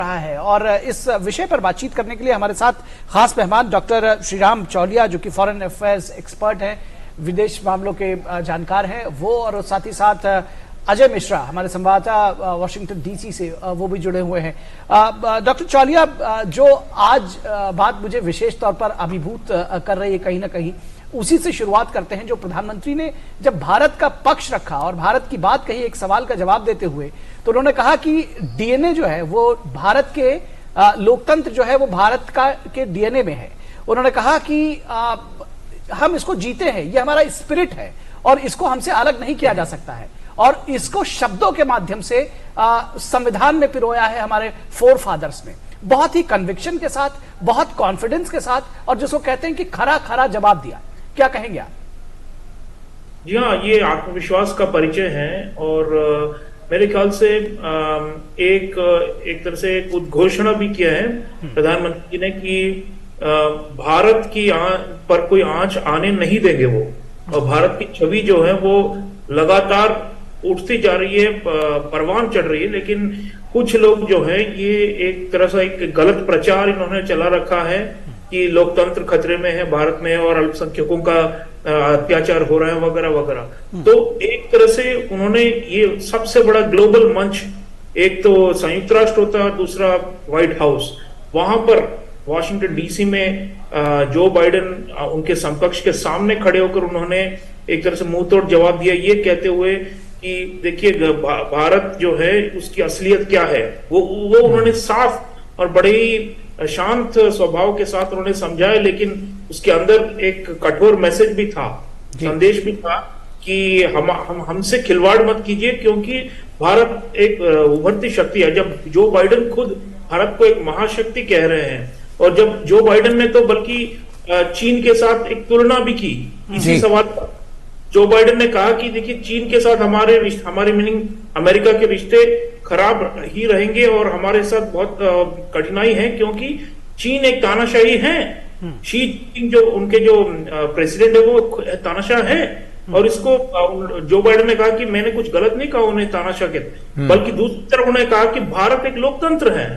रहा है। और इस विषय पर बातचीत करने के लिए हमारे साथ खास मेहमान डॉक्टर श्रीराम चौलिया, जो कि फॉरेन अफेयर्स एक्सपर्ट हैं, विदेश मामलों के जानकार हैं वो, और साथ ही साथ अजय मिश्रा, हमारे संवाददाता वॉशिंगटन डीसी से, वो भी जुड़े हुए हैं। डॉक्टर चौलिया, जो आज बात मुझे विशेष तौर पर अभिभूत कर रही है, कहीं ना कहीं उसी से शुरुआत करते हैं। जो प्रधानमंत्री ने जब भारत का पक्ष रखा और भारत की बात कही, एक सवाल का जवाब देते हुए, तो उन्होंने कहा कि डीएनए जो है वो भारत के लोकतंत्र जो है वो भारत के डीएनए में है। उन्होंने कहा कि हम इसको जीते हैं, ये हमारा स्पिरिट है और इसको हमसे अलग नहीं किया जा सकता है, और इसको शब्दों के माध्यम से संविधान में पिरोया है हमारे फोर फादर्स ने, बहुत ही कन्विक्शन के साथ, बहुत कॉन्फिडेंस के साथ, और जिसको कहते हैं कि खरा खरा जवाब दिया। क्या कहेंगे आप? जी हाँ, ये आत्मविश्वास का परिचय है और मेरे ख्याल से एक तरह से एक उद्घोषणा भी किया है प्रधानमंत्री ने कि भारत की पर कोई आंच आने नहीं देंगे वो, और भारत की छवि जो है वो लगातार उठती जा रही है, परवान चढ़ रही है। लेकिन कुछ लोग जो है ये एक तरह से एक गलत प्रचार इन्होंने चला रखा है कि लोकतंत्र खतरे में है भारत में और अल्पसंख्यकों का अत्याचार हो रहा है वगैरह वगैरह। तो एक तरह से उन्होंने ये सबसे बड़ा ग्लोबल मंच, एक तो संयुक्त राष्ट्र होता है, दूसरा व्हाइट हाउस, वहां पर वॉशिंगटन डीसी में जो बाइडेन उनके समकक्ष के सामने खड़े होकर उन्होंने एक तरह से मुंह तोड़ जवाब दिया, ये कहते हुए कि देखिए भारत जो है उसकी असलियत क्या है, वो उन्होंने साफ और बड़े ही शांत स्वभाव के साथ उन्होंने समझाया। लेकिन उसके अंदर एक कठोर मैसेज भी था, संदेश भी था कि हमसे खिलवाड़ मत कीजिए, क्योंकि भारत एक उभरती शक्ति है। जब जो बाइडेन खुद भारत को एक महाशक्ति कह रहे हैं, और जब जो बाइडेन ने तो बल्कि चीन के साथ एक तुलना भी की इसी सवाल पर। जो बाइडेन ने कहा कि देखिए चीन के साथ हमारे मीनिंग अमेरिका के रिश्ते खराब ही रहेंगे और हमारे साथ बहुत कठिनाई है, क्योंकि चीन एक तानाशाही है। शी जिनपिंग जो उनके जो प्रेसिडेंट है वो तानाशाह है, और इसको जो बाइडेन ने कहा कि मैंने कुछ गलत नहीं कहा उन्हें तानाशाह के, बल्कि दूसरी तरफ उन्होंने कहा कि भारत एक लोकतंत्र है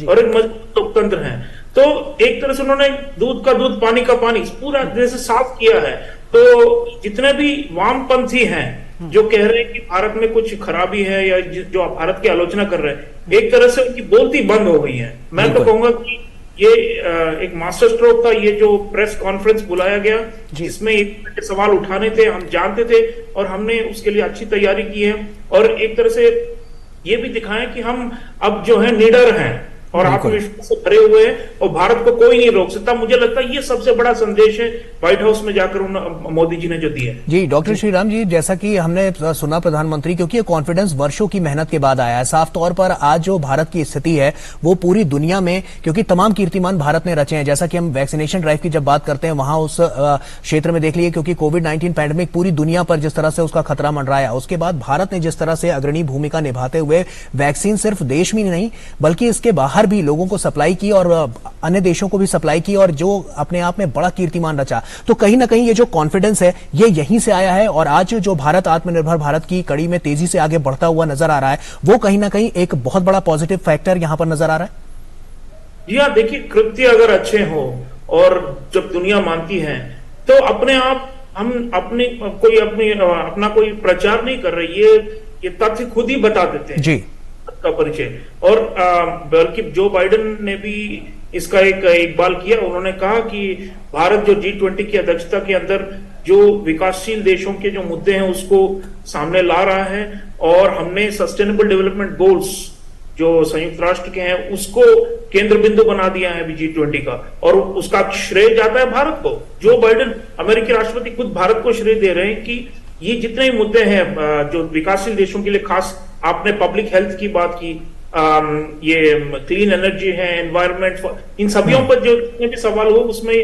और एक मजबूत लोकतंत्र है। तो एक तरह से उन्होंने दूध का दूध पानी का पानी पूरा तरह से साफ किया है। तो जितने भी वामपंथी हैं जो कह रहे हैं कि भारत में कुछ खराबी है या जो भारत की आलोचना कर रहे हैं, एक तरह से उनकी बोलती बंद हो गई है। मैं तो कहूंगा कि ये एक मास्टर स्ट्रोक था, ये जो प्रेस कॉन्फ्रेंस बुलाया गया जिसमें एक सवाल उठाने थे, हम जानते थे और हमने उसके लिए अच्छी तैयारी की है, और एक तरह से ये भी दिखाएं कि हम अब जो है निडर हैं और आत्मविश्वास से भरे हुए हैं और भारत को कोई नहीं रोक सकता। मुझे लगता है ये सबसे बड़ा संदेश है व्हाइट हाउस में जाकर मोदी जी ने जो दिया है। जी डॉक्टर श्रीराम जी, जैसा कि हमने सुना प्रधानमंत्री, क्योंकि ये कॉन्फिडेंस वर्षों की मेहनत के बाद आया है, साफ तौर पर आज जो भारत की स्थिति है वो पूरी दुनिया में, क्योंकि तमाम कीर्तिमान भारत ने रचे हैं, जैसा कि हम वैक्सीनेशन ड्राइव की जब बात करते हैं वहां उस क्षेत्र में देख लिए, क्योंकि कोविड-19 पैंडेमिक पूरी दुनिया पर जिस तरह से उसका खतरा मंडराया, उसके बाद भारत ने जिस तरह से अग्रणी भूमिका निभाते हुए वैक्सीन सिर्फ देश में नहीं बल्कि इसके बाहर भी लोगों को सप्लाई की और अन्य देशों को भी सप्लाई की, और जो अपने आप में बड़ा कीर्तिमान रचा। तो कहीं ना कहीं ये जो कॉन्फिडेंस है ये यहीं से आया है, और आज जो भारत आत्मनिर्भर भारत की कड़ी में तेजी से आगे बढ़ता हुआ नजर आ रहा है, वो कहीं ना कहीं एक बहुत बड़ा पॉजिटिव फैक्टर यहां पर नजर आ रहा है। जी हाँ, देखिए कृत्य अगर अच्छे हो और जब दुनिया मानती है तो अपने आप हम अपना कोई प्रचार नहीं कर रहे, ये तथ्य खुद ही बता देते हैं जी का परिचय। और बल्कि जो बाइडेन ने भी इसका एक इकबाल किया, उन्होंने कहा कि भारत जो G20 की अध्यक्षता के अंदर जो विकासशील देशों के जो मुद्दे हैं उसको सामने ला रहा है, और हमने सस्टेनेबल डेवलपमेंट गोल्स जो संयुक्त राष्ट्र के हैं उसको केंद्र बिंदु बना दिया है अभी G20 का, और उसका श्रेय जाता है भारत को। जो बाइडेन अमेरिकी राष्ट्रपति खुद भारत को श्रेय दे रहे हैं कि ये जितने मुद्दे हैं जो विकासशील देशों के लिए, खास आपने पब्लिक हेल्थ की बात की, ये क्लीन एनर्जी है, एनवायरनमेंट, इन सभी पर जो जितने भी सवाल हो उसमें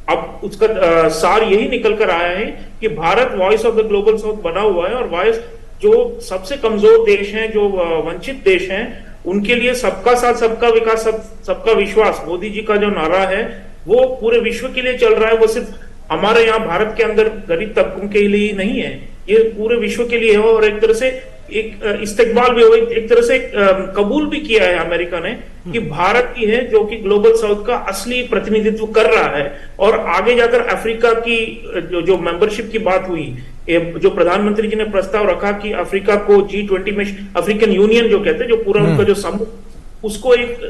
अब उसका सार यही निकल कर आया है कि Bharat voice of the global south बना हुआ है, और वॉइस जो सबसे कमजोर देश हैं, जो वंचित देश हैं, उनके लिए सबका साथ सबका विकास सबका विश्वास, मोदी जी का जो नारा है वो पूरे विश्व के लिए चल रहा है। वो सिर्फ हमारे यहाँ भारत के अंदर गरीब तबकों के लिए नहीं है, ये पूरे विश्व के लिए है। और एक तरह से एक इस्तेकबाल भी हो, एक तरह से कबूल भी किया है अमेरिका ने कि भारत ही है जो कि ग्लोबल साउथ का असली प्रतिनिधित्व कर रहा है। और आगे जाकर अफ्रीका की जो मेंबरशिप की बात हुई, जो प्रधानमंत्री जी ने प्रस्ताव रखा कि अफ्रीका को G20 में, अफ्रीकन यूनियन जो कहते हैं, जो पूरा उनका जो समूह, उसको एक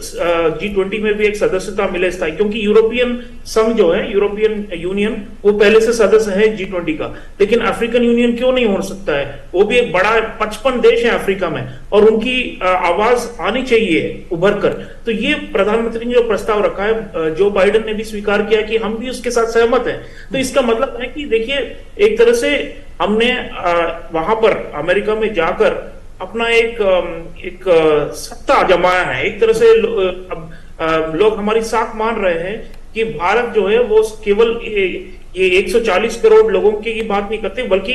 G20 में भी एक सदस्यता मिले स्थायी, क्योंकि यूरोपियन संघ जो है, यूरोपियन यूनियन, वो पहले से सदस्य है G20 का, लेकिन अफ्रीकन यूनियन क्यों नहीं हो सकता है? वो भी एक बड़ा 55 देश है अफ्रीका में, और उनकी आवाज आनी चाहिए उभर कर। तो ये प्रधानमंत्री ने जो प्रस्ताव रखा है, जो बाइडेन ने भी स्वीकार किया कि हम भी उसके साथ सहमत हैं। तो इसका मतलब है कि देखिए, एक तरह से हमने वहां पर अमेरिका में जाकर अपना एक सत्ता जमाया है। एक तरह से लोग हमारी साख मान रहे हैं कि भारत जो है वो केवल ये 140 करोड़ लोगों की बात नहीं करते, बल्कि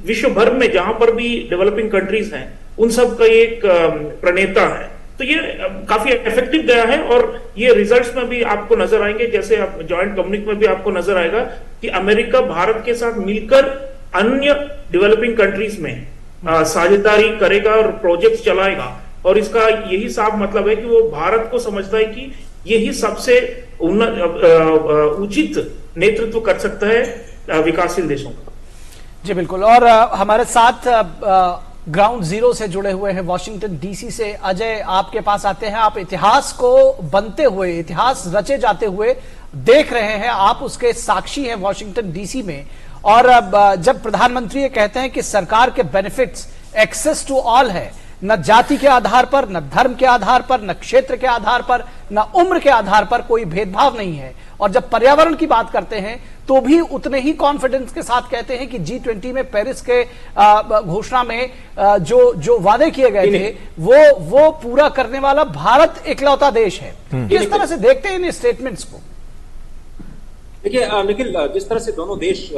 विश्व भर में जहां पर भी डेवलपिंग कंट्रीज हैं, उन सब का एक प्रणेता है। तो ये काफी इफेक्टिव गया है, और ये रिजल्ट्स में भी आपको नजर आएंगे, जैसे ज्वाइंट कम्युनिके में भी आपको नजर आएगा कि अमेरिका भारत के साथ मिलकर अन्य डेवलपिंग कंट्रीज में साझेदारी करेगा और प्रोजेक्ट्स चलाएगा। और इसका यही साफ मतलब है कि वो भारत को समझता है कि यही सबसे उचित नेतृत्व कर सकता है विकासशील देशों का। जी बिल्कुल। और हमारे साथ ग्राउंड जीरो से जुड़े हुए हैं वॉशिंगटन डीसी से अजय, आपके पास आते हैं। आप इतिहास को बनते हुए, इतिहास रचे जाते हुए देख रहे हैं, आप उसके साक्षी हैं वॉशिंगटन डीसी में। और जब प्रधानमंत्री ये कहते हैं कि सरकार के बेनिफिट्स एक्सेस टू ऑल है, न जाति के आधार पर, न धर्म के आधार पर, न क्षेत्र के आधार पर, न उम्र के आधार पर कोई भेदभाव नहीं है, और जब पर्यावरण की बात करते हैं तो भी उतने ही कॉन्फिडेंस के साथ कहते हैं कि G20 में पेरिस के घोषणा में जो वादे किए गए थे वो पूरा करने वाला भारत इकलौता देश है। किस तरह से देखते हैं इन स्टेटमेंट्स को? देखिए निखिल, जिस तरह से दोनों देश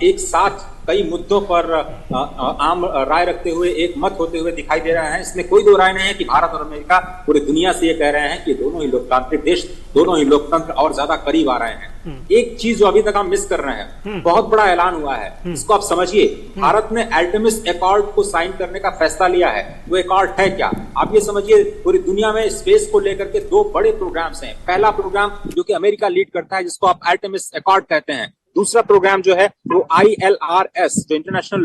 एक साथ कई मुद्दों पर आम राय रखते हुए एक मत होते हुए दिखाई दे रहे हैं, इसमें कोई दो राय नहीं है कि भारत और अमेरिका पूरी दुनिया से ये कह रहे हैं कि दोनों ही लोकतांत्रिक देश, दोनों ही लोकतंत्र और ज्यादा करीब आ रहे हैं। एक चीज जो अभी तक हम मिस कर रहे हैं, बहुत बड़ा ऐलान हुआ है, इसको आप समझिए। भारत ने आर्टेमिस अकॉर्ड को साइन करने का फैसला लिया है। वो अकॉर्ड है क्या? आप ये समझिए, पूरी दुनिया में स्पेस को लेकर के दो बड़े प्रोग्राम्स हैं। पहला प्रोग्राम जो कि अमेरिका लीड करता है, जिसको आप आर्टेमिस अकॉर्ड कहते हैं। दूसरा प्रोग्राम जो है वो ILRS, जो इंटरनेशनल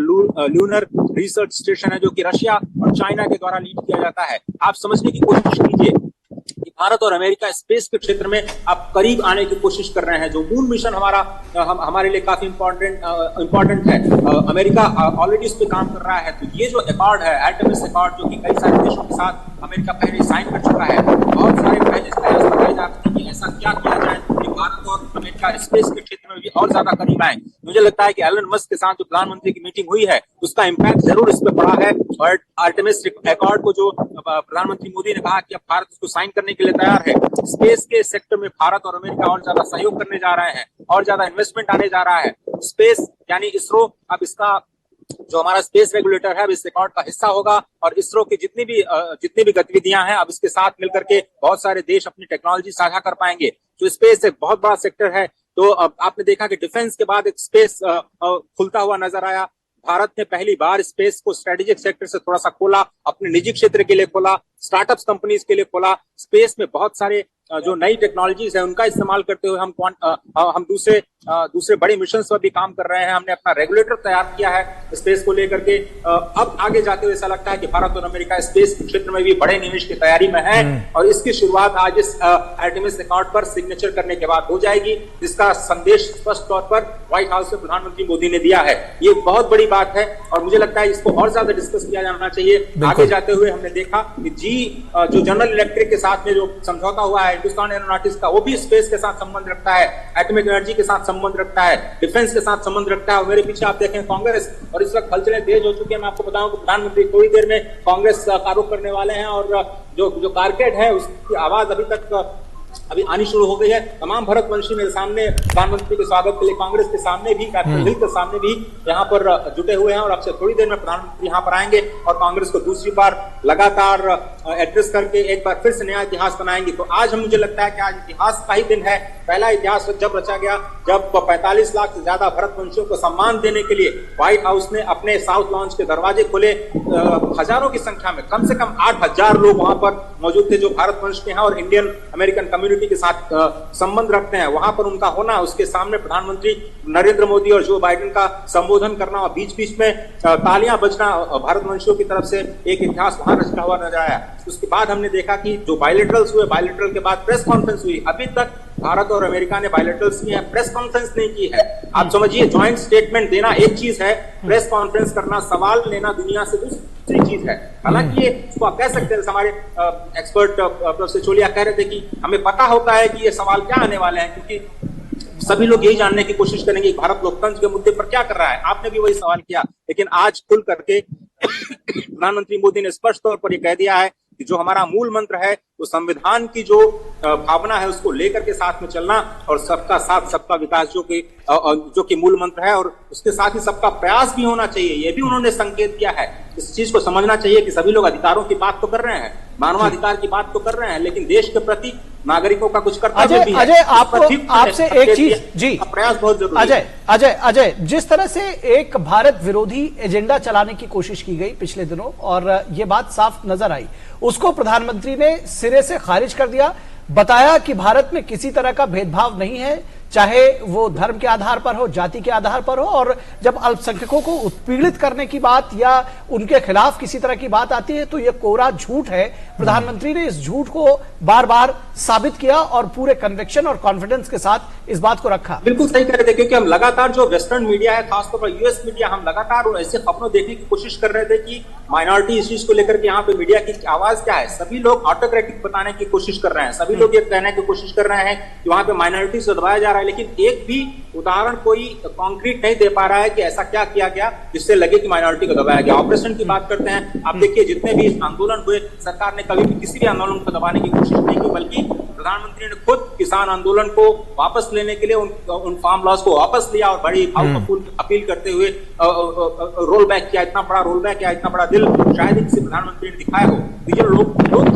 लूनर रिसर्च स्टेशन है, जो कि रशिया और चाइना के द्वारा लीड किया जाता है। आप समझने की कोशिश कीजिए कि भारत और अमेरिका स्पेस के क्षेत्र में आप करीब आने की कोशिश कर रहे हैं। जो मून मिशन हमारे लिए काफी इंपॉर्टेंट है, अमेरिका ऑलरेडी उस पर काम कर रहा है। तो ये जो अकॉर्ड है, आर्टेमिस अकॉर्ड, जो कि कई सारे देशों के साथ अमेरिका पहले साइन कर चुका है, बहुत सारे पहले प्रयास बताए जाते हैं कि ऐसा क्या किया जाए कि भारत और अमेरिका स्पेस के क्षेत्र में भी और ज्यादा करीब आए। मुझे लगता है कि एलन मस्क के साथ जो प्रधानमंत्री की मीटिंग हुई है, उसका इम्पैक्ट जरूर इस पर पड़ा है। और आर्टेमिस अकॉर्ड को जो प्रधानमंत्री मोदी ने कहा कि अब भारत उसको साइन करने के लिए तैयार है, स्पेस के सेक्टर में भारत और अमेरिका और ज्यादा सहयोग करने जा रहे हैं, और ज्यादा इन्वेस्टमेंट आने जा रहा है। स्पेस यानी इसरो, अब इसका जो हमारा स्पेस रेगुलेटर है, अब इस रिकॉर्ड का हिस्सा होगा। और इसरो की जितनी भी गतिविधियां हैं, अब इसके साथ मिलकर के बहुत सारे देश अपनी टेक्नोलॉजी साझा कर पाएंगे। तो स्पेस एक बहुत बड़ा सेक्टर है। तो अब आपने देखा कि डिफेंस के बाद एक स्पेस खुलता हुआ नजर आया। भारत ने पहली बार स्पेस को स्ट्रेटेजिक सेक्टर से थोड़ा सा खोला, अपने निजी क्षेत्र के लिए खोला, स्टार्टअप्स कंपनीज के लिए खोला। स्पेस में बहुत सारे जो नई टेक्नोलॉजीज है, उनका इस्तेमाल करते हुए हम दूसरे बड़े मिशन पर भी काम कर रहे हैं। हमने अपना रेगुलेटर तैयार किया है स्पेस को लेकर के। अब आगे जाते हुए ऐसा लगता है कि भारत और अमेरिका स्पेस क्षेत्र में भी बड़े निवेश की तैयारी में है, और इसकी शुरुआत आज इस आर्टेमिस अकॉर्ड पर सिग्नेचर करने के बाद हो जाएगी, जिसका संदेश स्पष्ट तौर पर व्हाइट हाउस से प्रधानमंत्री मोदी ने दिया है। ये बहुत बड़ी बात है, और मुझे लगता है इसको और ज्यादा डिस्कस किया जाना चाहिए। आगे जाते हुए हमने देखा कि जो जनरल इलेक्ट्रिक के साथ में जो समझौता हुआ है हिंदुस्तान एरोनॉटिक्स का, वो भी स्पेस के साथ संबंध रखता है, एटॉमिक एनर्जी के साथ संबंध रखता है, डिफेंस के साथ संबंध रखता है। और मेरे पीछे आप देखें कांग्रेस, और इस वक्त हलचलें तेज हो चुकी है। मैं आपको बताऊं कि प्रधानमंत्री थोड़ी देर में कांग्रेस का रुख करने वाले हैं, और जो कारकेड है उसकी आवाज अभी तक अभी आनी शुरू हो गई है। तमाम भारतवंशी मेरे सामने प्रधानमंत्री के स्वागत के लिए कांग्रेस के सामने भी, कैप्टन हिल के सामने भी यहाँ पर जुटे हुए हैं और अब से थोड़ी देर में प्रधानमंत्री यहाँ पर आएंगे और कांग्रेस को दूसरी बार लगातार एड्रेस करके एक बार फिर से नया इतिहास बनाएंगे। तो आज मुझे लगता है कि आज इतिहास का ही दिन है। पहला इतिहास जब रचा गया जब 45 लाख से ज्यादा भारतवंशियों को सम्मान देने के लिए व्हाइट हाउस ने अपने साउथ लॉन्च के दरवाजे खोले। हजारों की संख्या में, कम से कम 8,000 लोग वहां पर मौजूद थे जो भारतवंश के हैं और इंडियन अमेरिकन कम्युनिटी के साथ संबंध रखते हैं। वहां पर उनका होना, उसके सामने प्रधानमंत्री नरेंद्र मोदी और जो बाइडेन का संबोधन करना और बीच बीच में तालियां बजना भारतवंशियों की तरफ से एक इतिहास वहां रचता हुआ नजर आया। उसके बाद हमने देखा कि जो बायलैटरल्स हुए, बायलैटरल के बाद प्रेस कॉन्फ्रेंस हुई। अभी तक भारत और अमेरिका ने बायलैटरल्स की है, प्रेस कॉन्फ्रेंस नहीं की है। आप समझिए, ज्वाइंट स्टेटमेंट देना एक चीज है, प्रेस कॉन्फ्रेंस करना, सवाल लेना दुनिया से दूसरी चीज है। हालांकि ये इसको आप कह सकते हैं, हमारे एक्सपर्ट प्रोफेसर चोलिया कह रहे थे कि हमें पता होता है कि ये सवाल क्या आने वाले हैं, क्योंकि सभी लोग यही जानने की कोशिश करेंगे कि भारत लोकतंत्र के मुद्दे पर क्या कर रहा है। आपने भी वही सवाल किया, लेकिन आज खुल करके प्रधानमंत्री मोदी ने स्पष्ट तौर पर यह कह दिया है कि जो हमारा मूल मंत्र है वो संविधान की जो भावना है उसको लेकर के साथ में चलना और सबका साथ सबका विकास जो कि मूल मंत्र है, और उसके साथ ही सबका प्रयास भी होना चाहिए। ये भी उन्होंने संकेत किया है। इस चीज को समझना चाहिए कि सभी लोग अधिकारों की बात तो कर रहे हैं, मानवाधिकार की बात तो कर रहे हैं, लेकिन देश के प्रति नागरिकों का कुछ कर्तव्य भी है। अजय, आपसे एक चीज जी, प्रयास बहुत जरूरी है। अजय, जिस तरह से एक भारत विरोधी एजेंडा चलाने की कोशिश की गई पिछले दिनों और ये बात साफ नजर आई, उसको प्रधानमंत्री ने सिरे से खारिज कर दिया। बताया कि भारत में किसी तरह का भेदभाव नहीं है, चाहे वो धर्म के आधार पर हो, जाति के आधार पर हो, और जब अल्पसंख्यकों को उत्पीड़ित करने की बात या उनके खिलाफ किसी तरह की बात आती है तो यह कोरा झूठ है। प्रधानमंत्री ने इस झूठ को बार बार साबित किया और पूरे कन्विक्शन और कॉन्फिडेंस के साथ इस बात को रखा। बिल्कुल सही कह रहे थे, क्योंकि हम लगातार जो वेस्टर्न मीडिया है, खासतौर पर यूएस मीडिया, हम लगातार ऐसे खबरों देखने की कोशिश कर रहे थे कि माइनॉरिटी इश्यूज को लेकर के यहाँ पे मीडिया की आवाज क्या है। सभी लोग ऑटोक्रेटिक बताने की कोशिश कर रहे हैं, सभी लोग ये कहने की कोशिश कर रहे हैं कि वहां पे माइनॉरिटीज को दबाया जा रहा है, लेकिन एक भी उदाहरण कोई कॉन्क्रीट नहीं दे पा रहा है कि ऐसा क्या किया गया जिससे लगे कि माइनॉरिटी को दबाया गया। ऑपरेशन की बात करते हैं, आप देखिए जितने भी आंदोलन हुए, सरकार ने कभी भी किसी भी आंदोलन को दबाने की कोशिश नहीं की, बल्कि प्रधानमंत्री ने खुद किसान आंदोलन को वापस लेने के लिए उन फार्म लॉज को वापस लिया और बड़ी भावपूर्ण अपील करते हुए रोल बैक किया। इतना बड़ा रोल बैक किया, इतना बड़ा दिल शायद ही किसी प्रधानमंत्री ने दिखाया हो। ये लोग केवल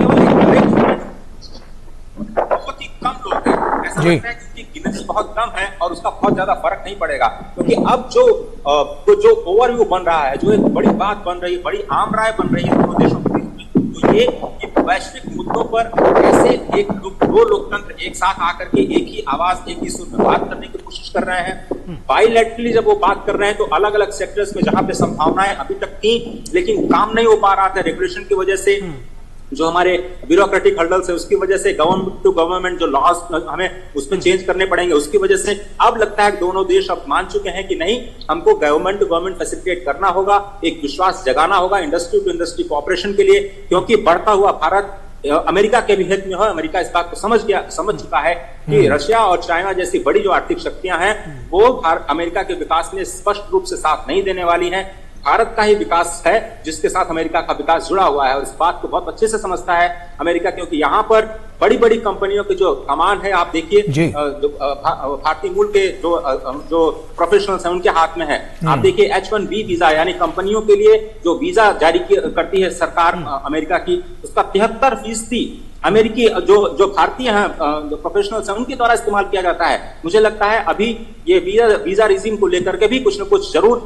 बहुत ही कम लोग हैं, ऐसा लगता है कि गिनती बहुत कम है और उसका बहुत ज्यादा फर्क नहीं पड़ेगा, क्योंकि अब जो ओवरव्यू बन रहा है, जो एक बड़ी बात बन रही है, बड़ी आम राय बन रही है दोनों देशों के बीच में, तो ये कि वैश्विक मुद्दों पर कैसे दो लोकतंत्र एक साथ आकर के एक ही आवाज, एक ही सुर में बात करने की कोशिश कर रहे हैं। बायलैटरली जब वो बात कर रहे हैं तो अलग अलग सेक्टर्स में जहां पे संभावनाएं अभी तक थी लेकिन काम नहीं हो पा रहा था रेगुलेशन की वजह से, जो हमारे ब्यूरोक्रेटिक हर्डल्स है उसकी वजह से, गवर्नमेंट टू गवर्नमेंट जो लॉज हमें उसमें चेंज करने पड़ेंगे उसकी वजह से, अब लगता है कि दोनों देश अब मान चुके हैं कि नहीं, हमको गवर्नमेंट टू गवर्नमेंट फैसिलिटेट करना होगा, एक विश्वास जगाना होगा इंडस्ट्री टू इंडस्ट्री कोऑपरेशन के लिए, क्योंकि बढ़ता हुआ भारत अमेरिका के भी हित में हो। अमेरिका इस बात को समझ चुका है कि रशिया और चाइना जैसी बड़ी जो आर्थिक शक्तियां हैं वो अमेरिका के विकास में स्पष्ट रूप से साथ नहीं देने वाली हैं। भारत का ही विकास है जिसके साथ अमेरिका का विकास जुड़ा हुआ है, और इस बात को बहुत अच्छे से समझता है अमेरिका, क्योंकि यहाँ पर बड़ी बड़ी कंपनियों के जो कमान है, आप देखिए भारतीय मूल के जो प्रोफेशनल्स हैं उनके हाथ में है। आप देखिए H1B वीजा, यानी कंपनियों के लिए जो वीजा जारी करती है सरकार अमेरिका की, उसका 73% अमेरिकी जो भारतीय हैं, जो प्रोफेशनल्स हैं, उनके द्वारा इस्तेमाल किया जाता है। मुझे लगता है अभी ये वीजा रिजीम को लेकर के भी कुछ न कुछ जरूर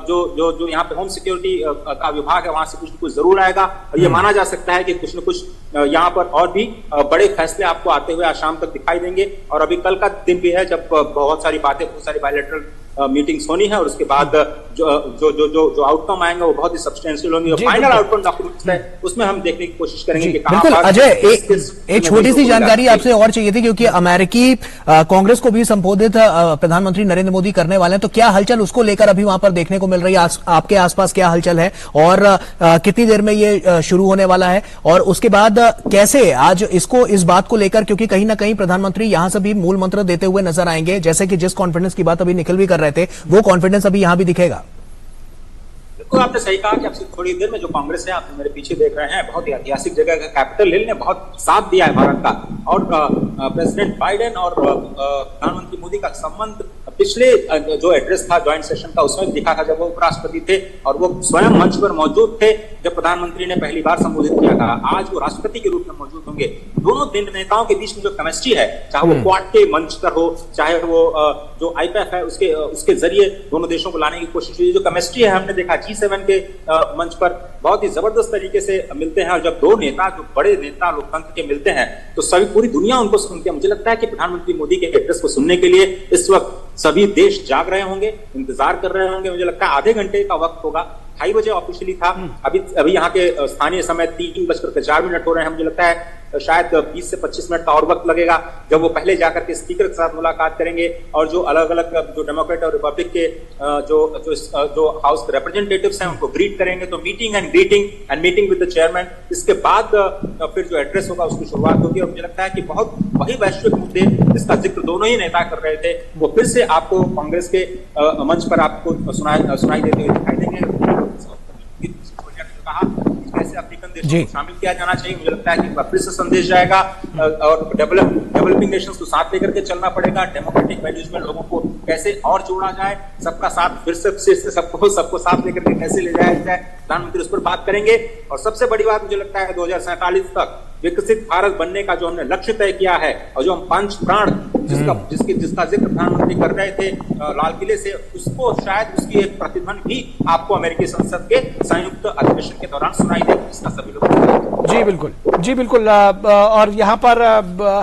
जो यहाँ पे होम सिक्योरिटी का विभाग है वहां से कुछ न कुछ जरूर आएगा, और ये माना जा सकता है कि कुछ न कुछ यहाँ पर और भी बड़े फैसले आपको आते हुए आज शाम तक दिखाई देंगे। और अभी कल का दिन भी है जब बहुत सारी बायलैटरल मीटिंग्स होनी है, और उसके बाद जो आउटकम आएंगे वो बहुत ही सब्सटेंशियल होंगे। फाइनल आउटकम डॉक्यूमेंट्स है उसमें हम देखने की कोशिश करेंगे कि बिल्कुल। अजय, एक छोटी सी जानकारी आपसे और चाहिए थी, क्योंकि अमेरिकी कांग्रेस को भी संबोधित प्रधानमंत्री नरेंद्र मोदी करने वाले हैं, तो क्या हलचल उसको लेकर अभी वहां पर देखने को मिल रही है? आपके आसपास क्या हलचल है और कितनी देर में ये शुरू होने वाला है, और उसके बाद कैसे आज इस बात को लेकर, क्योंकि कहीं ना कहीं प्रधानमंत्री यहां से भी मूल मंत्र देते हुए नजर आएंगे, जैसे कि जिस कॉन्फिडेंस की बात अभी निखिल भी कर रहे थे, वो कॉन्फिडेंस अभी यहां भी दिखेगा। बिल्कुल आपने सही कहा कि अब से थोड़ी देर में जो कांग्रेस है, आप मेरे पीछे देख रहे हैं, बहुत ही ऐतिहासिक जगह है, कैपिटल हिल ने बहुत साथ दिया है भारत का, और प्रेसिडेंट बाइडेन और प्रधानमंत्री मोदी का संबंध पिछले जो एड्रेस था ज्वाइंट सेशन का उसमें दिखा था, जब वो उपराष्ट्रपति थे और वो स्वयं मंच पर मौजूद थे जब प्रधानमंत्री ने पहली बार संबोधित किया था। आज वो राष्ट्रपति के रूप में मौजूद होंगे। दोनों नेताओं के बीच में जो केमिस्ट्री है, चाहे वो क्वाड के मंच पर हो, चाहे वो जो आईपैफ है उसके जरिए दोनों देशों को लाने की कोशिश हुई। जो केमिस्ट्री है हमने देखा G7 के मंच पर बहुत ही जबरदस्त तरीके से मिलते हैं, और जब दो नेता, जो बड़े नेता लोकतंत्र के मिलते हैं तो सभी पूरी दुनिया उनको सुनती है। मुझे लगता है कि प्रधानमंत्री मोदी के एड्रेस को सुनने के लिए इस वक्त सभी देश जाग रहे होंगे, इंतजार कर रहे होंगे। मुझे लगता है आधे घंटे का वक्त होगा, 2:30 बजे ऑफिशियली था, अभी यहाँ के स्थानीय समय 3:04 हो रहे हैं। मुझे लगता है शायद 20 से 25 मिनट का और वक्त लगेगा, जब वो पहले जाकर के स्पीकर के साथ मुलाकात करेंगे और जो अलग अलग जो डेमोक्रेट और रिपब्लिक के जो हाउस के रिप्रेजेंटेटिव्स हैं उनको ग्रीट करेंगे। तो meeting and meeting with the chairman, इसके बाद फिर जो एड्रेस होगा उसकी शुरुआत होगी। और मुझे लगता है कि बहुत वही वैश्विक मुद्दे जिसका जिक्र दोनों ही नेता कर रहे थे वो फिर से आपको कांग्रेस के मंच पर आपको सुनाई देते हुए दिखाई देंगे। कैसे अफ्रीकन देशों को शामिल किया जाना चाहिए, मुझे लगता है कि फिर से संदेश जाएगा, और डेवलपिंग नेशंस को साथ लेकर के चलना पड़ेगा। डेमोक्रेटिक वैल्यूज में लोगों को कैसे और जोड़ा जाए, सबका साथ फिर से सबको साथ लेकर के कैसे ले जाया जाए, प्रधानमंत्री उस पर बात करेंगे। और सबसे बड़ी बात मुझे लगता है 2047 तक विकसित भारत बनने का जो हमने लक्ष्य तय किया है और जो हम 5 प्राण जिसका जिक्र प्रधानमंत्री कर रहे थे लाल किले से, उसको शायद उसकी एक प्रतिध्वनि भी आपको अमेरिकी संसद के संयुक्त अधिवेशन के दौरान सुनाई देगी, जिसका सभी लोग। जी बिल्कुल। और यहाँ पर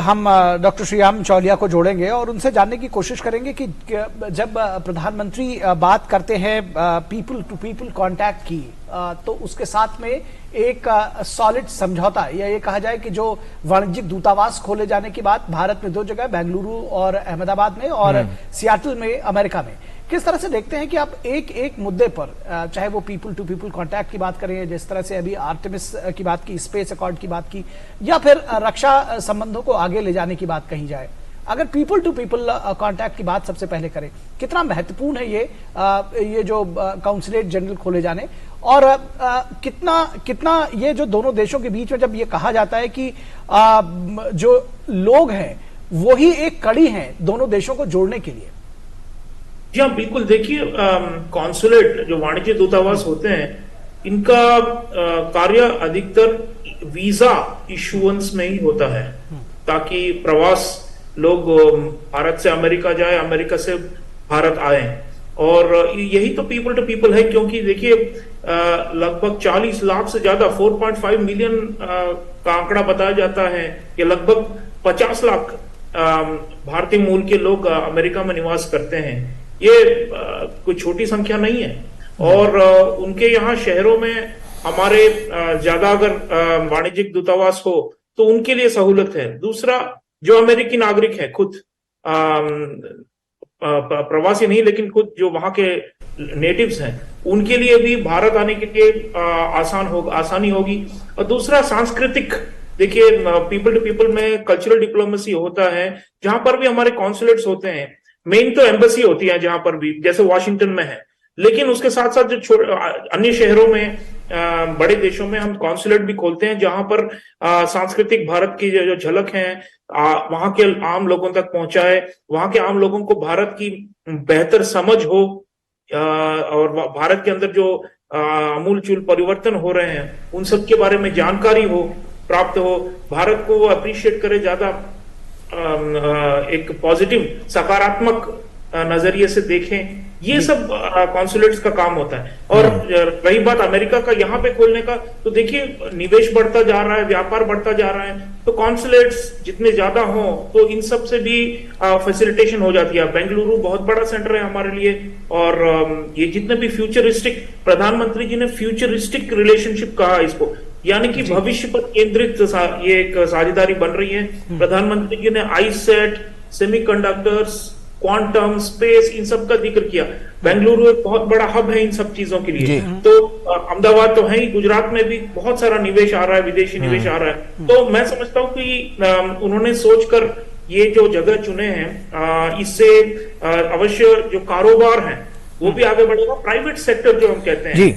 हम डॉक्टर श्रीराम चौलिया को जोड़ेंगे और उनसे जानने की कोशिश करेंगे कि जब प्रधानमंत्री बात करते हैं पीपल टू पीपल कांटेक्ट की, तो उसके साथ में एक सॉलिड समझौता, या ये कहा जाए कि जो वाणिज्यिक दूतावास खोले जाने की बात भारत में 2 जगह, बेंगलुरु और अहमदाबाद में, और सियाटल में अमेरिका में, किस तरह से देखते हैं कि आप एक मुद्दे पर, चाहे वो पीपल टू पीपल कांटेक्ट की बात करें, जिस तरह से अभी आर्टेमिस की बात की, स्पेस अकॉर्ड की बात की, या फिर रक्षा संबंधों को आगे ले जाने की बात कही जाए, अगर पीपल टू पीपल कांटेक्ट की बात सबसे पहले करें, कितना महत्वपूर्ण है ये जो काउंसलेट जनरल खोले जाने, और कितना ये जो दोनों देशों के बीच में जब ये कहा जाता है कि जो लोग हैं वो ही एक कड़ी हैं दोनों देशों को जोड़ने के लिए। जी हाँ, बिल्कुल। देखिए, कॉन्सुलेट जो वाणिज्य दूतावास होते हैं, इनका कार्य अधिकतर वीजा इशुएंस में ही होता है, ताकि प्रवास लोग भारत से अमेरिका जाए, अमेरिका से भारत आए। और यही तो पीपल टू पीपल है, क्योंकि देखिए लगभग 40 लाख से ज्यादा 4.5 मिलियन का आंकड़ा बताया जाता है कि लगभग 50 लाख भारतीय मूल के लोग अमेरिका में निवास करते हैं। ये कोई छोटी संख्या नहीं है, और उनके यहाँ शहरों में हमारे ज्यादा अगर वाणिज्यिक दूतावास हो तो उनके लिए सहूलत है। दूसरा, जो अमेरिकी नागरिक है, खुद प्रवासी नहीं लेकिन खुद जो वहां के नेटिव्स हैं, उनके लिए भी भारत आने के लिए आसानी होगी। और दूसरा, सांस्कृतिक, देखिए पीपल टू पीपल में कल्चरल डिप्लोमेसी होता है, जहां पर भी हमारे कॉन्सुलेट्स होते हैं। मेन तो एम्बेसी होती है जहां पर भी, जैसे वॉशिंगटन में है, लेकिन उसके साथ साथ जो अन्य शहरों में, बड़े देशों में हम कॉन्सुलेट भी खोलते हैं, जहां पर सांस्कृतिक भारत की जो झलक है वहां के आम लोगों तक पहुंचाए, वहां के आम लोगों को भारत की बेहतर समझ हो, और भारत के अंदर जो आमूलचूल परिवर्तन हो रहे हैं उन सब के बारे में जानकारी प्राप्त हो, भारत को वो अप्रिशिएट करे, ज्यादा एक पॉजिटिव सकारात्मक नजरिए से देखें। ये सब कॉन्सुलेट्स का काम होता है। और रही बात अमेरिका का यहाँ पे खोलने का, तो देखिए निवेश बढ़ता जा रहा है, व्यापार बढ़ता जा रहा है, तो कॉन्सुलेट्स जितने ज्यादा हों तो इन सब से भी फैसिलिटेशन हो जाती है। बेंगलुरु बहुत बड़ा सेंटर है हमारे लिए, और ये जितने भी फ्यूचरिस्टिक, प्रधानमंत्री जी ने फ्यूचरिस्टिक रिलेशनशिप कहा इसको, यानी कि भविष्य पर केंद्रित ये एक साझेदारी बन रही है। प्रधानमंत्री जी ने आईसेट, सेमीकंडक्टर्स, क्वांटम, स्पेस, इन सब का जिक्र किया। बेंगलुरु एक बहुत बड़ा हब है इन सब चीजों के लिए। तो अहमदाबाद तो है ही, गुजरात में भी बहुत सारा निवेश आ रहा है, विदेशी निवेश आ रहा है। तो मैं समझता हूं कि उन्होंने सोचकर ये जो जगह चुने हैं, इससे अवश्य जो कारोबार है वो भी आगे बढ़ेगा। प्राइवेट सेक्टर जो हम कहते हैं,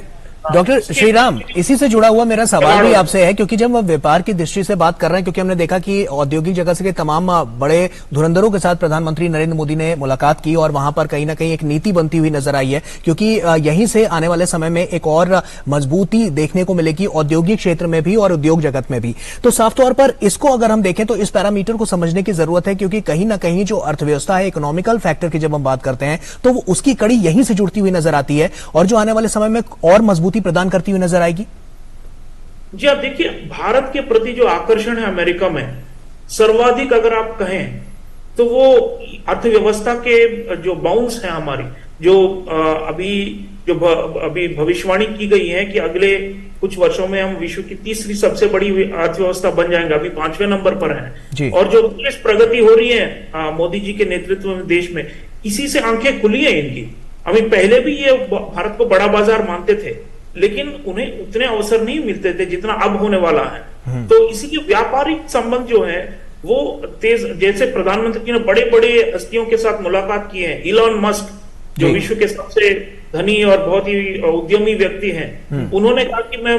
डॉक्टर श्रीराम, इसी से जुड़ा हुआ मेरा सवाल भी आपसे है, क्योंकि जब हम व्यापार की दृष्टि से बात कर रहे हैं, क्योंकि हमने देखा कि औद्योगिक जगत के तमाम बड़े धुरंधरों के साथ प्रधानमंत्री नरेंद्र मोदी ने मुलाकात की और वहां पर कहीं ना कहीं एक नीति बनती हुई नजर आई है, क्योंकि यहीं से आने वाले समय में एक और मजबूती देखने को मिलेगी औद्योगिक क्षेत्र में भी और उद्योग जगत में भी। तो साफ तौर पर इसको अगर हम देखें तो इस पैरामीटर को समझने की जरूरत है, क्योंकि कहीं ना कहीं जो अर्थव्यवस्था है, इकोनॉमिकल फैक्टर की जब हम बात करते हैं तो वो उसकी कड़ी यहीं से जुड़ती हुई नजर आती है और जो आने वाले समय में और मजबूती प्रदान करती हुई नजर आएगी। जी आप देखिए, भारत के प्रति जो आकर्षण है अमेरिका में सर्वाधिक अगर आप कहें तो वो अर्थव्यवस्था के जो बाउंस है हमारी, जो अभी भविष्यवाणी की गई है कि अगले कुछ वर्षों में हम विश्व की तीसरी सबसे बड़ी अर्थव्यवस्था बन जाएंगे, अभी 5वें नंबर पर हैं। और जो देश प्रगति हो रही है मोदी जी के नेतृत्व में देश में, इसी से आंखें खुली है इनकी। अभी पहले भी ये भारत को बड़ा बाजार मानते थे, लेकिन उन्हें उतने अवसर नहीं मिलते थे जितना अब होने वाला है। तो इसीलिए व्यापारिक संबंध जो है वो तेज, जैसे प्रधानमंत्री जी ने बड़े बड़े हस्तियों के साथ मुलाकात की है, इलॉन मस्क जो विश्व के सबसे धनी और बहुत ही उद्यमी व्यक्ति हैं, उन्होंने कहा कि मैं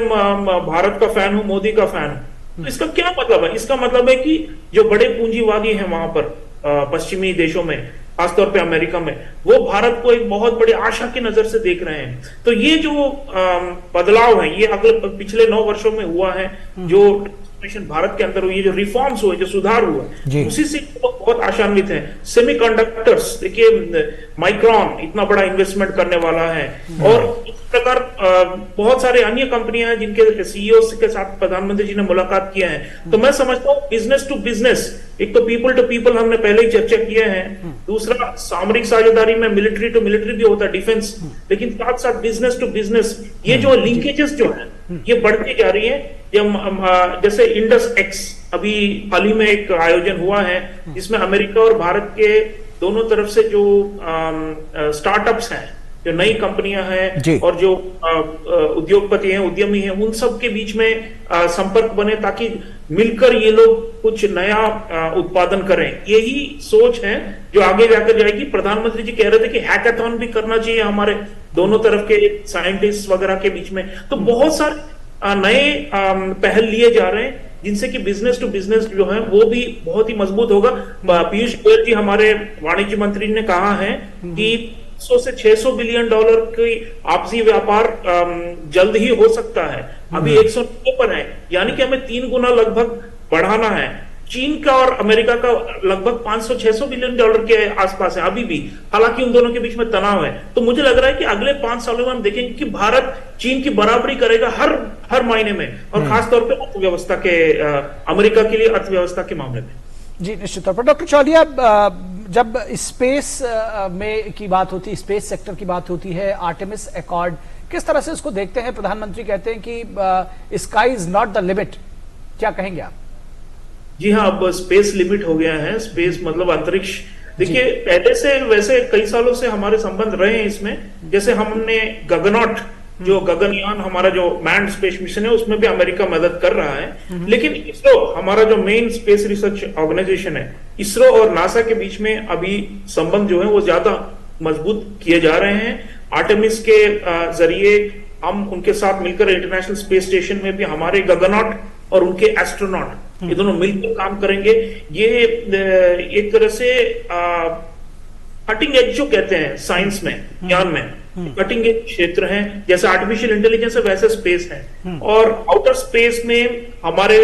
भारत का फैन हूं, मोदी का फैन हूं। तो इसका क्या मतलब है? इसका मतलब है कि जो बड़े पूंजीवादी हैं वहां पर पश्चिमी देशों में, खासतौर पे अमेरिका में, वो भारत को एक बहुत बड़ी आशा की नजर से देख रहे हैं। तो ये जो बदलाव है, ये अगले पिछले 9 वर्षों में हुआ है, जो भारत के अंदर हुई, जो रिफॉर्म्स हुए, जो सुधार हुआ, उसी से लोग बहुत आशान्वित हैं। सेमीकंडक्टर्स देखिए, माइक्रॉन इतना बड़ा इन्वेस्टमेंट करने वाला है, और इस प्रकार बहुत सारे अन्य कंपनियां हैं जिनके सीईओ के साथ प्रधानमंत्री जी ने मुलाकात किया है। तो मैं समझता हूँ बिजनेस टू बिजनेस, एक तो पीपल टू पीपल हमने पहले ही चर्चा किए हैं, दूसरा सामरिक साझेदारी में मिलिट्री टू मिलिट्री भी होता है, डिफेंस, लेकिन साथ साथ बिजनेस टू बिजनेस, ये जो लिंकेजेस जो है ये बढ़ती जा रही है। जैसे इंडस एक्स अभी हाल ही में एक आयोजन हुआ है जिसमें अमेरिका और भारत के दोनों तरफ से जो स्टार्टअप्स हैं, जो नई कंपनियां हैं और जो उद्योगपति हैं, उद्यमी हैं, उन सब के बीच में संपर्क बने ताकि मिलकर ये लोग कुछ नया उत्पादन करें। यही सोच है जो आगे जाकर जाएगी। प्रधानमंत्री जी कह रहे थे कि हैकाथॉन भी करना चाहिए हमारे दोनों तरफ के साइंटिस्ट वगैरह के बीच में। तो बहुत सारे नए पहल लिए जा रहे हैं जिनसे कि बिजनेस टू बिजनेस जो है वो भी बहुत ही मजबूत होगा। पीयूष गोयल जी हमारे वाणिज्य मंत्री ने कहा है कि 100 से 600 बिलियन डॉलर की आपसी व्यापार जल्द ही हो सकता है। अभी 190 पर है, यानी कि हमें 3 गुना लगभग बढ़ाना है। चीन का और अमेरिका का लगभग 500-600 बिलियन डॉलर के आसपास है अभी भी, हालांकि उन दोनों के बीच में तनाव है। तो मुझे लग रहा है कि अगले 5 सालों में हम देखेंगे कि भारत चीन की बराबरी करेगा हर महीने में, और खासतौर पर अर्थव्यवस्था के अमेरिका के लिए अर्थव्यवस्था के मामले में। जी निश्चित तौर पर। डॉक्टर चौलिया, जब स्पेस में की बात होती है, स्पेस सेक्टर की बात होती है, आर्टेमिस अकॉर्ड, किस तरह से उसको देखते हैं? प्रधानमंत्री कहते हैं कि sky is not the limit, क्या कहेंगे आप? जी हाँ, अब स्पेस लिमिट हो गया है। स्पेस मतलब अंतरिक्ष। देखिए, पहले से वैसे कई सालों से हमारे संबंध रहे हैं इसमें। जैसे हमने गगनॉट, जो गगनयान हमारा जो मैन्ड स्पेस मिशन है, उसमें भी अमेरिका मदद कर रहा है। लेकिन इसरो, हमारा जो मेन स्पेस रिसर्च ऑर्गेनाइजेशन है, इसरो और नासा के बीच में अभी संबंध जो है वो ज्यादा मजबूत किए जा रहे हैं। आर्टेमिस के जरिए हम उनके साथ मिलकर इंटरनेशनल स्पेस स्टेशन में भी हमारे गगनॉट और उनके एस्ट्रोनॉट, ये दोनों मिलकर काम करेंगे। ये एक तरह से कटिंग एज जो कहते हैं साइंस में, ज्ञान में, कटिंग एज क्षेत्र है। जैसे आर्टिफिशियल इंटेलिजेंस है वैसे स्पेस है। और आउटर स्पेस में हमारे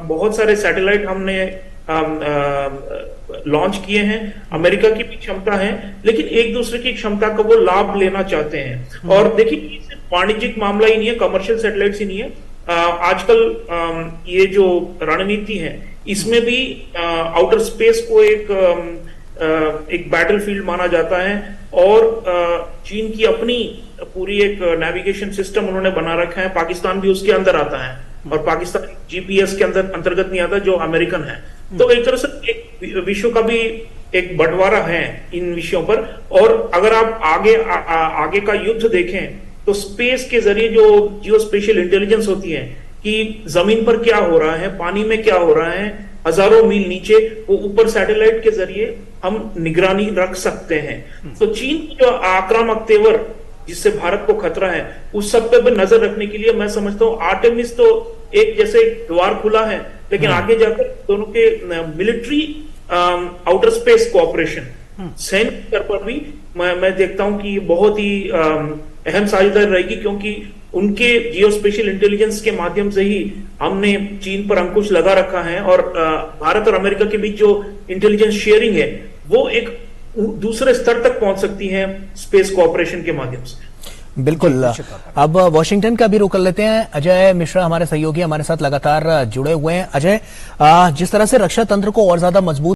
बहुत सारे सैटेलाइट हमने लॉन्च किए हैं। अमेरिका की भी क्षमता है, लेकिन एक दूसरे की क्षमता का वो लाभ लेना चाहते हैं। और देखिए, ये सिर्फ वाणिज्यिक मामला ही नहीं है, कमर्शियल सैटेलाइट्स ही नहीं है। आजकल ये जो रणनीति है, इसमें भी आउटर स्पेस को एक बैटलफील्ड माना जाता है। और चीन की अपनी पूरी एक नेविगेशन सिस्टम उन्होंने बना रखा है। पाकिस्तान भी उसके अंदर आता है, और पाकिस्तान जीपीएस के अंतर्गत नहीं आता जो अमेरिकन है। तो एक तरह से एक विश्व का भी एक बंटवारा है इन विषयों पर। और अगर आप आगे का युद्ध देखें तो स्पेस के जरिए जो जियो स्पेशियल इंटेलिजेंस होती है कि जमीन पर क्या हो रहा है, पानी में क्या हो रहा है, हजारों मील नीचे, वो ऊपर सैटेलाइट के जरिए हम निगरानी रख सकते हैं। तो चीन की जो आक्रामक तेवर जिससे भारत को खतरा है, उस सब पे भी नजर रखने के लिए मैं समझता हूँ आर्टेमिस तो एक जैसे द्वार खुला है, लेकिन आगे जाकर दोनों के मिलिट्री आउटर स्पेस कोऑपरेशन सैन्य स्तर पर भी मैं देखता हूं कि बहुत ही अहम साझेदारी रहेगी, क्योंकि उनके जियोस्पेशियल इंटेलिजेंस के माध्यम से ही हमने चीन पर अंकुश लगा रखा है, और भारत और अमेरिका के बीच जो इंटेलिजेंस शेयरिंग है वो एक दूसरे स्तर तक पहुंच सकती है स्पेस कोऑपरेशन के माध्यम से। बिल्कुल। अब वॉशिंगटन का भी रुख कर लेते हैं। अजय मिश्रा हमारे सहयोगी हमारे साथ लगातार जुड़े हुए हैं। अजय, जिस तरह से रक्षा तंत्र को और ज्यादा मजबूत